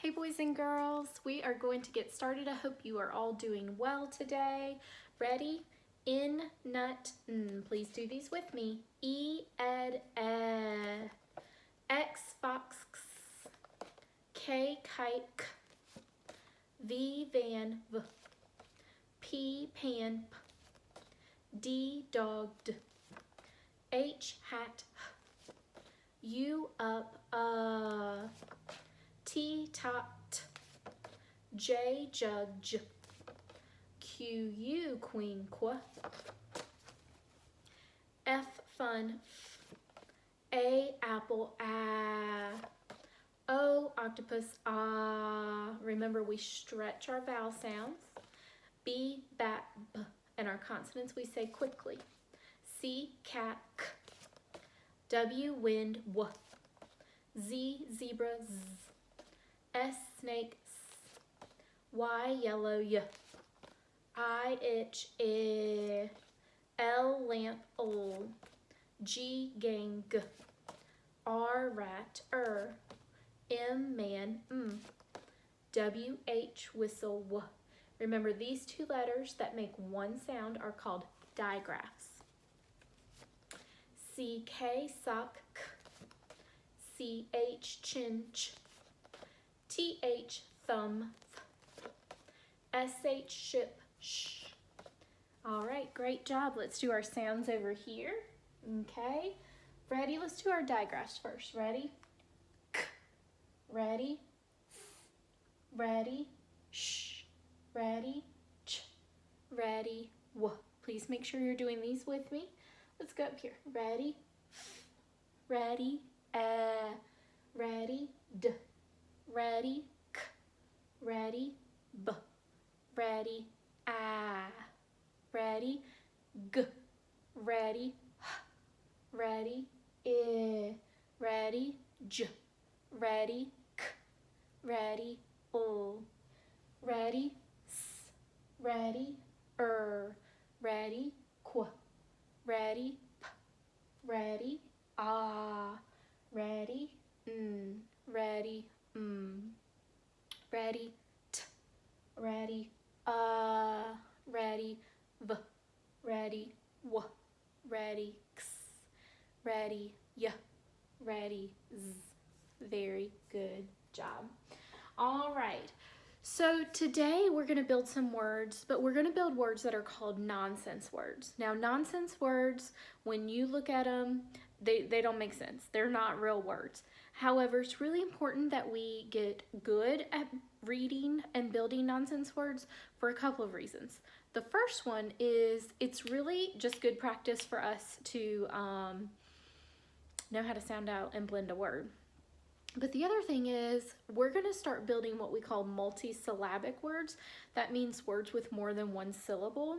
Hey boys and girls, we are going to get started. I hope you are all doing well today. Ready? In, nut, n. Please do these with me. E, ed, e. X, fox, x. K, kite, k. V, van, v. P, pan, p. D, dog, d. H, hat, h. U, up, T, top, t. J, jug, j. Q, U, queen, qu. F, fun, f. A, apple, ah. O, octopus, ah. Remember, we stretch our vowel sounds. B, bat, b. And our consonants we say quickly. C, cat, k. W, wind, w. Z, zebra, z. S, snake, s. Y, yellow, y. I, itch, I. L, lamp, l. G, gang, g. R, rat, M, man, m. W, H, whistle, w. Remember, these two letters that make one sound are called digraphs. C, K, sock, k. C, H, chin, ch. T, H, thumb, th. S, H, ship, sh. All right, great job. Let's do our sounds over here. Okay, ready? Let's do our digraphs first. Ready? K. Ready? Th. Ready? Sh. Ready? Ch. Ready? W. Please make sure you're doing these with me. Let's go up here. Ready? F. Ready? Ready? D. Ready? K. Ready? B. Ready? Ah. Ready? G. Ready? H. Ready? I. Ready? J. Ready? K. Ready? L. Ready? S. Ready? Ready? Qu. Ready? P. Ready? Ah. Ready? N. Ready? Ready? T. Ready? Ready? V. Ready? W. Ready? X. Ready? Y. Ready? Z. Very good job. All right. So today we're going to build some words, but we're going to build words that are called nonsense words. Now, nonsense words, when you look at them, they don't make sense. They're not real words. However, it's really important that we get good at reading and building nonsense words for a couple of reasons. The first one is it's really just good practice for us to know how to sound out and blend a word. But the other thing is we're going to start building what we call multisyllabic words. That means words with more than one syllable.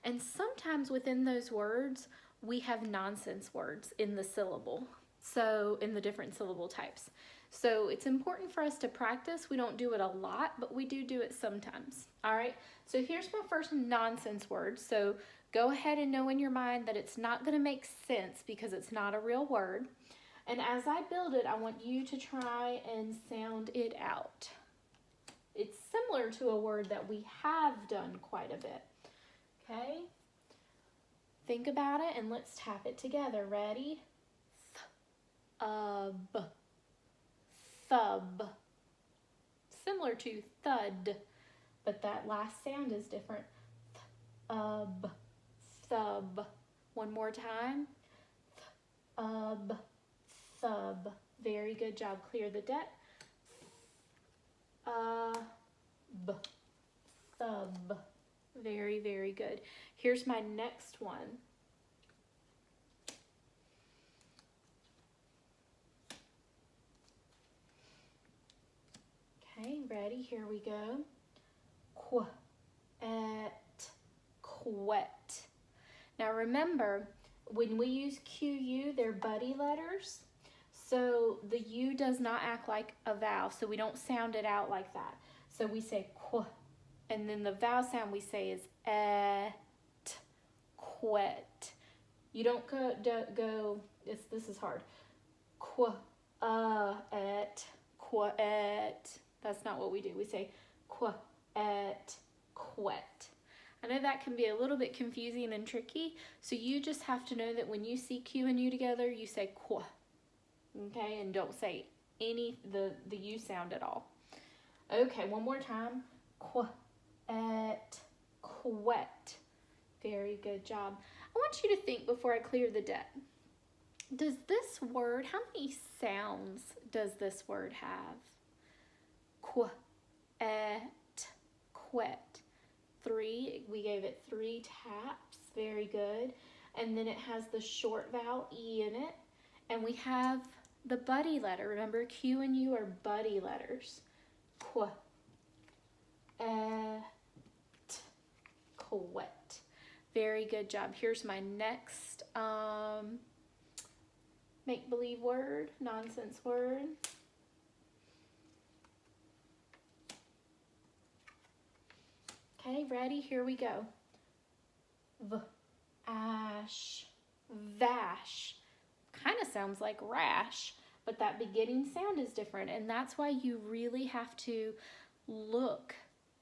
And sometimes within those words, we have nonsense words in the syllable. So in the different syllable types. So it's important for us to practice. We don't do it a lot, but we do it sometimes. All right. So here's my first nonsense word. So go ahead and know in your mind that it's not going to make sense because it's not a real word. And as I build it, I want you to try and sound it out. It's similar to a word that we have done quite a bit. Okay? Think about it and let's tap it together. Ready? Thub. Thub. Similar to thud, but that last sound is different. Thub. Thub. One more time. Thub. Thub. Very good job. Clear the deck. B. Thub. Very, very good. Here's my next one. Okay, ready? Here we go. Qu. Et. Quet. Now remember, when we use QU, they're buddy letters. So the U does not act like a vowel, so we don't sound it out like that. So we say qu, and then the vowel sound we say is et, quet. You don't go this is hard. Qu, et, quet. That's not what we do. We say quet, quet. I know that can be a little bit confusing and tricky, so you just have to know that when you see Q and U together, you say qua, okay? And don't say the U sound at all. Okay, one more time. Quet, quet. Very good job. I want you to think before I clear the deck. Does this word, how many sounds does this word have? Quet, quet. 3, we gave it 3 taps, very good. And then it has the short vowel E in it. And we have the buddy letter. Remember, Q and U are buddy letters. Quet, quet. Very good job. Here's my next make-believe word, nonsense word. Okay, ready? Here we go. Ash, vash. Kind of sounds like rash, but that beginning sound is different, and that's why you really have to look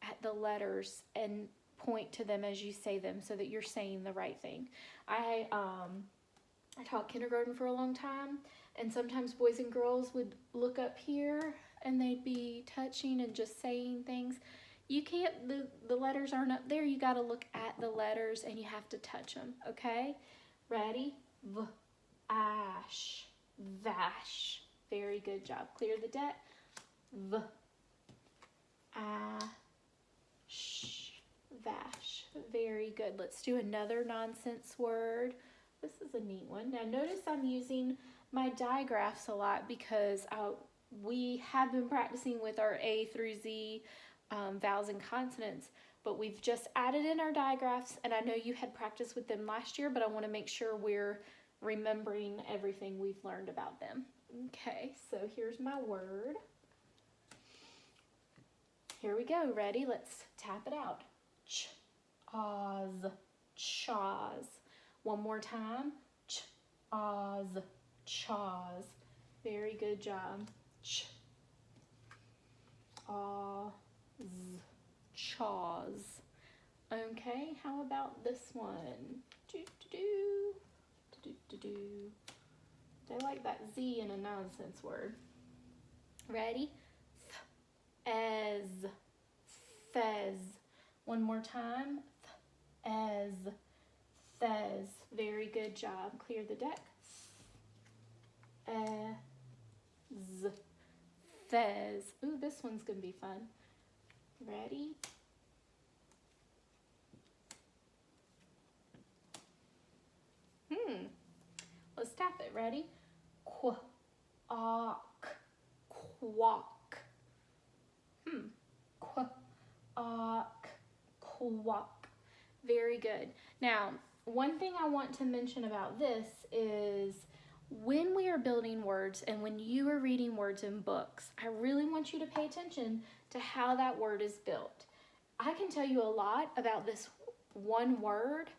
at the letters and point to them as you say them so that you're saying the right thing. I taught kindergarten for a long time, and sometimes boys and girls would look up here and they'd be touching and just saying things. You can't, the letters aren't up there. You got to look at the letters and you have to touch them, okay? Ready? Ash, vash. Very good job. Clear the deck. Ash, vash. Very good. Let's do another nonsense word. This is a neat one. Now notice I'm using my digraphs a lot because we have been practicing with our A through Z vowels and consonants, but we've just added in our digraphs, and I know you had practiced with them last year, but I want to make sure we're remembering everything we've learned about them. Okay, so here's my word. Here we go. Ready? Let's tap it out. Ch-oz, chaws. One more time. Ch-oz, chaws. Very good job. Ch-oz, chaws. Okay, how about this one? Do-do-do, do-do-do-do. They like that Z in a nonsense word. Ready? Ez, fez. One more time. Ez, fez. Very good job. Clear the deck. Ez, fez. Ooh, this one's gonna be fun. Ready? Let's tap it. Ready? Quack, quack. Quack, quack. Very good. Now, one thing I want to mention about this is when we are building words and when you are reading words in books, I really want you to pay attention to how that word is built. I can tell you a lot about this one word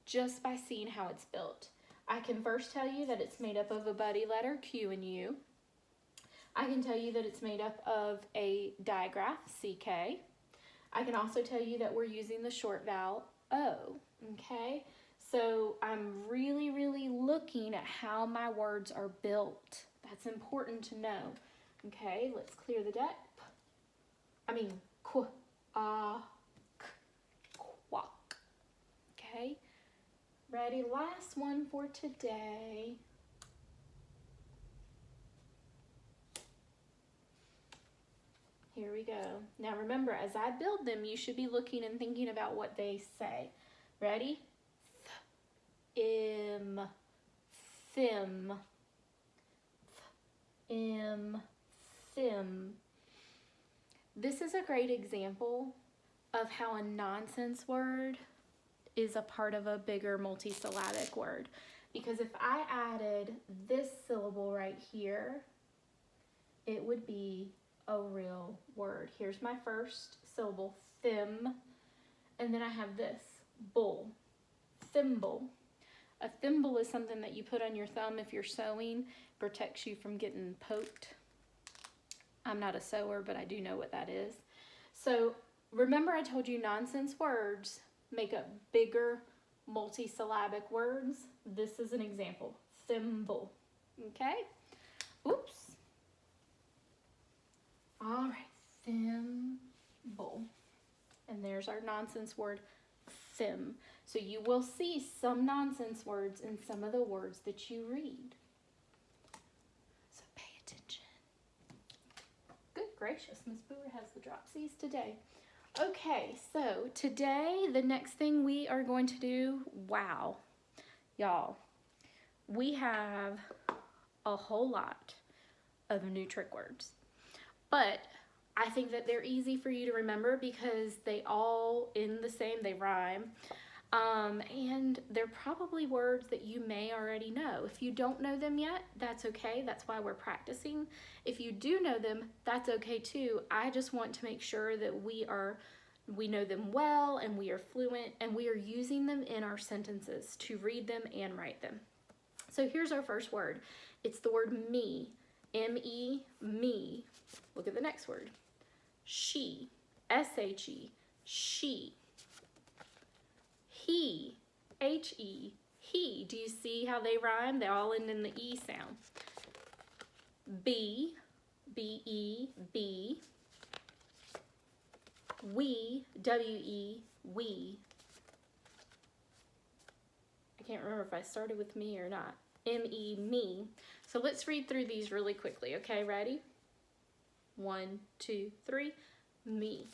just by seeing how it's built. I can first tell you that it's made up of a buddy letter, Q and U. I can tell you that it's made up of a digraph, CK. I can also tell you that we're using the short vowel, O, okay? So I'm really, really looking at how my words are built. That's important to know. Okay, let's clear the deck. Quack, quack. Okay, ready? Last one for today. Here we go. Now remember, as I build them, you should be looking and thinking about what they say. Ready? Im, thim, im, thim. This is a great example of how a nonsense word is a part of a bigger multisyllabic word. Because if I added this syllable right here, it would be a real word. Here's my first syllable, thim, and then I have this, bull, thimble. A thimble is something that you put on your thumb if you're sewing, protects you from getting poked. I'm not a sewer, but I do know what that is. So remember I told you nonsense words make up bigger multisyllabic words? This is an example. Thimble. Okay? Oops. All right, thimble. And there's our nonsense word, thim. So you will see some nonsense words in some of the words that you read. So pay attention. Good gracious, Miss Brewer has the dropsies today. Okay, so today the next thing we are going to do, wow, y'all, we have a whole lot of new trick words. But I think that they're easy for you to remember because they all they rhyme. And they're probably words that you may already know. If you don't know them yet, that's okay. That's why we're practicing. If you do know them, that's okay too. I just want to make sure that we know them well and we are fluent and we are using them in our sentences to read them and write them. So here's our first word. It's the word me. M-E, me. Look at the next word. She. S-H-E. She. He. H-E. He. Do you see how they rhyme? They all end in the E sound. Be. B-E. Be. We. W-E. We. I can't remember if I started with me or not. M-E. Me. So let's read through these really quickly. Okay, ready? 1, 2, 3. Me.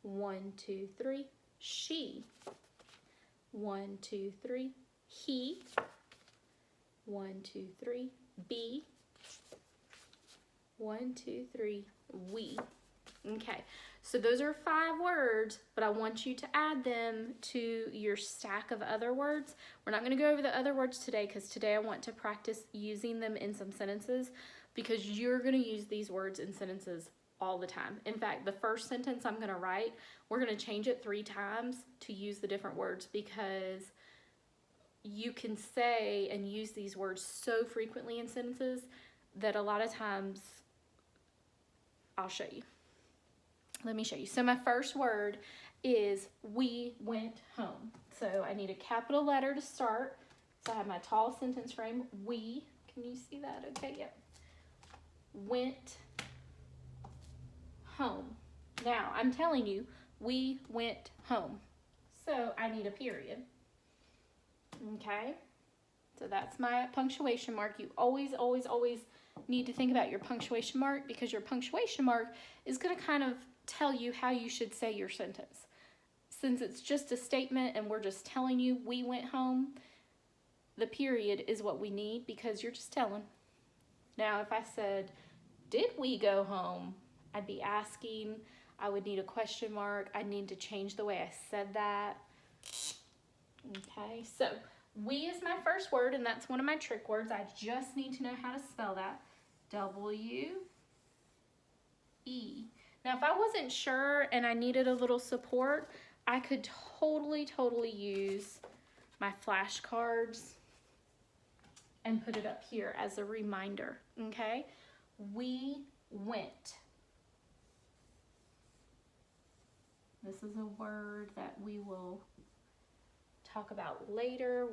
1, 2, 3. She. 1, 2, 3. He. 1, 2, 3. Be. 1, 2, 3. We. Okay, so those are 5 words, but I want you to add them to your stack of other words. We're not going to go over the other words today because today I want to practice using them in some sentences because you're going to use these words in sentences all the time. In fact, the first sentence I'm going to write, we're going to change it 3 times to use the different words because you can say and use these words so frequently in sentences that a lot of times I'll show you. Let me show you. So my first word is we went home. So I need a capital letter to start. So I have my tall sentence frame. We, can you see that? Okay, yep. Went home. Now I'm telling you, we went home. So I need a period. Okay. So that's my punctuation mark. You always, always, always need to think about your punctuation mark because your punctuation mark is going to kind of tell you how you should say your sentence. Since it's just a statement and we're just telling you we went home, the period is what we need because you're just telling. Now, if I said, did we go home? I'd be asking. I would need a question mark. I'd need to change the way I said that. Okay, so we is my first word, and that's one of my trick words. I just need to know how to spell that. W-E. Now, if I wasn't sure and I needed a little support, I could totally use my flashcards and put it up here as a reminder, okay? We went. This is a word that we will talk about later.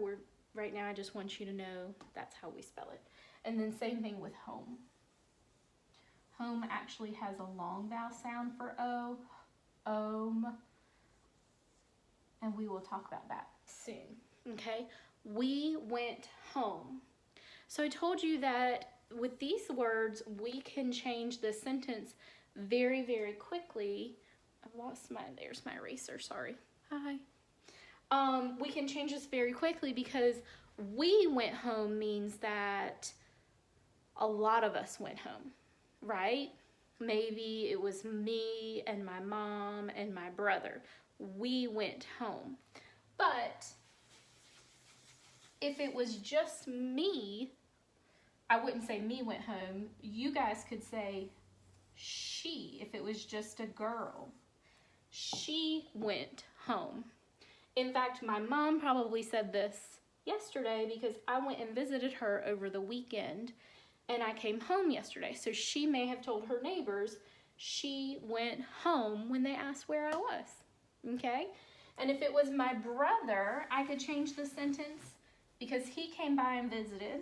Right now, I just want you to know that's how we spell it. And then same thing with home. Home actually has a long vowel sound for O, and we will talk about that soon, okay? We went home. So I told you that with these words, we can change the sentence very, very quickly. I've lost there's my eraser, sorry. Hi. We can change this very quickly because we went home means that a lot of us went home. Right? Maybe it was me and my mom and my brother. We went home. But if it was just me, I wouldn't say me went home. You guys could say she if it was just a girl. She went home. In fact, my mom probably said this yesterday because I went and visited her over the weekend. and I came home yesterday. So she may have told her neighbors she went home when they asked where I was. Okay? And if it was my brother, I could change the sentence because he came by and visited,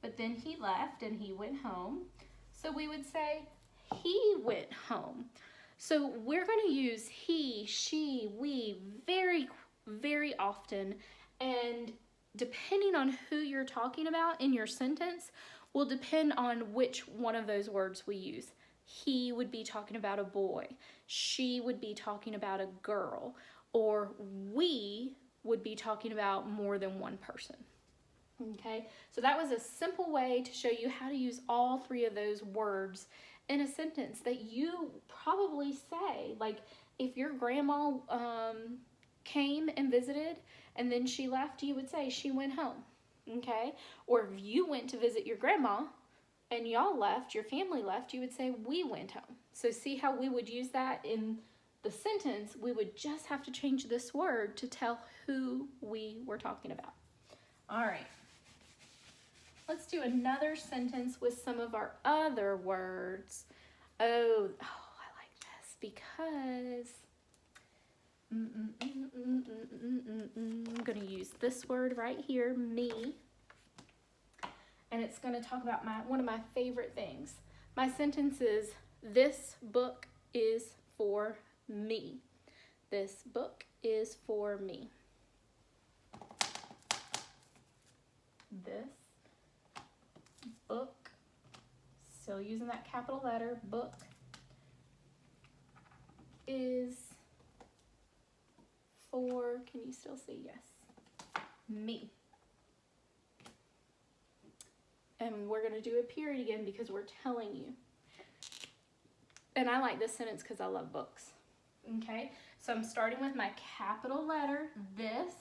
but then he left and he went home. So we would say he went home. So we're going to use he, she, we very, very often, and depending on who you're talking about in your sentence will depend on which one of those words we use. He would be talking about a boy. She would be talking about a girl. Or we would be talking about more than one person. Okay, so that was a simple way to show you how to use all three of those words in a sentence that you probably say. Like if your grandma came and visited and then she left, you would say she went home. Okay, or if you went to visit your grandma and y'all left, your family left, you would say we went home. So see how we would use that in the sentence. We would just have to change this word to tell who we were talking about. All right. Let's do another sentence with some of our other words. Oh, I like this because I'm going to use this word right here, me. And it's going to talk about one of my favorite things. My sentence is, this book is for me. This book is for me. This book, still using that capital letter, book, is for, can you still see? Yes, me. And we're going to do a period again because we're telling you. And I like this sentence because I love books. Okay, so I'm starting with my capital letter, this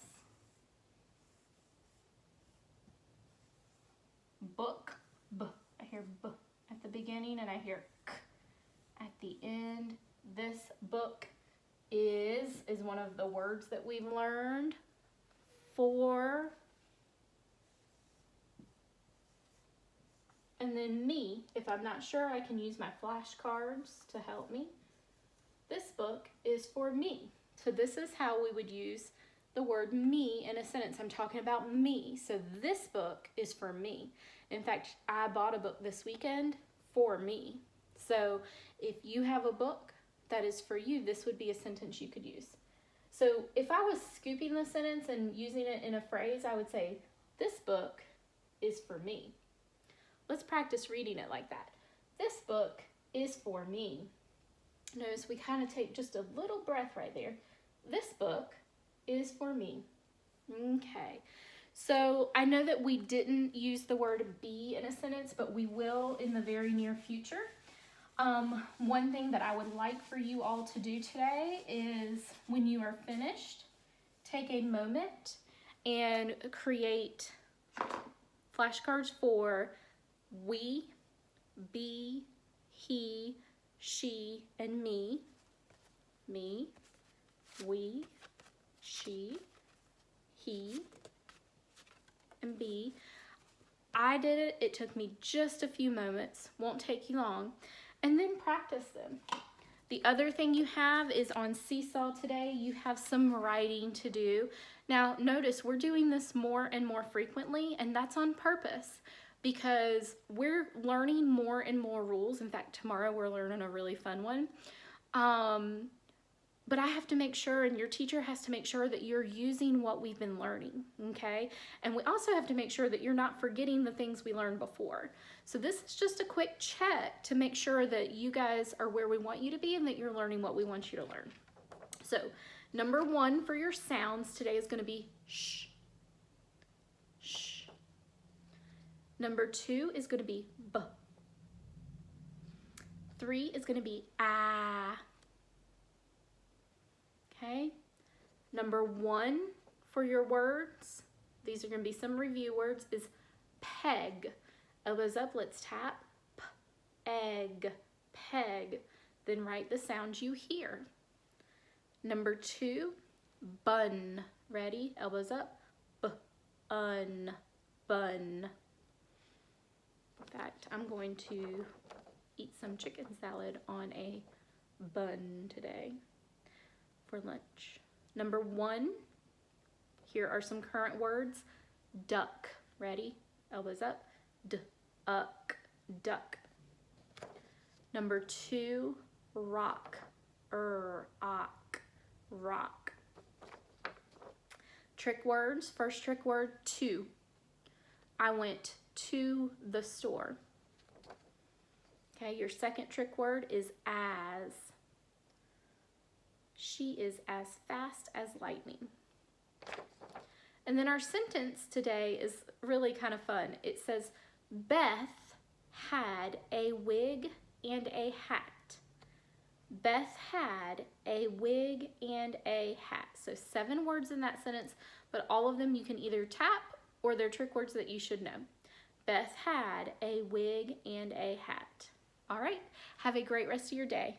book, b. I hear b at the beginning and I hear k at the end. This book is one of the words that we've learned. For, and then me. If I'm not sure, I can use my flashcards to help me. This book is for me. So this is how we would use the word me in a sentence. I'm talking about me. So this book is for me. In fact, I bought a book this weekend for me. So if you have a book that is for you, this would be a sentence you could use. So if I was scooping the sentence and using it in a phrase, I would say, this book is for me. Let's practice reading it like that. This book is for me. Notice we kind of take just a little breath right there. This book is for me. Okay. So I know that we didn't use the word be in a sentence, but we will in the very near future. One thing that I would like for you all to do today is when you are finished, take a moment and create flashcards for we, be, he, she, and me. Me, we, she, he, and be. I did it. It took me just a few moments. Won't take you long. And then practice them. The other thing you have is on Seesaw today, you have some writing to do. Now, notice we're doing this more and more frequently, and that's on purpose because we're learning more and more rules. In fact, tomorrow we're learning a really fun one. But I have to make sure, and your teacher has to make sure that you're using what we've been learning, okay? And we also have to make sure that you're not forgetting the things we learned before. So this is just a quick check to make sure that you guys are where we want you to be and that you're learning what we want you to learn. So number 1 for your sounds today is going to be sh, sh. Number 2 is going to be b. 3 is going to be ah. Okay, number 1 for your words, these are going to be some review words, is peg. Elbows up, let's tap. Egg, peg. Then write the sounds you hear. Number 2, bun. Ready? Elbows up. B-un, bun. In fact, I'm going to eat some chicken salad on a bun today for lunch. Number 1, here are some current words. Duck. Ready? Elbows up. D-uck. Duck. Number 2, rock. Ock. Rock. Trick words. First trick word, to. I went to the store. Okay, your second trick word is as. She is as fast as lightning. And then our sentence today is really kind of fun. It says, Beth had a wig and a hat. Beth had a wig and a hat. So 7 words in that sentence, but all of them you can either tap or they're trick words that you should know. Beth had a wig and a hat. All right, have a great rest of your day.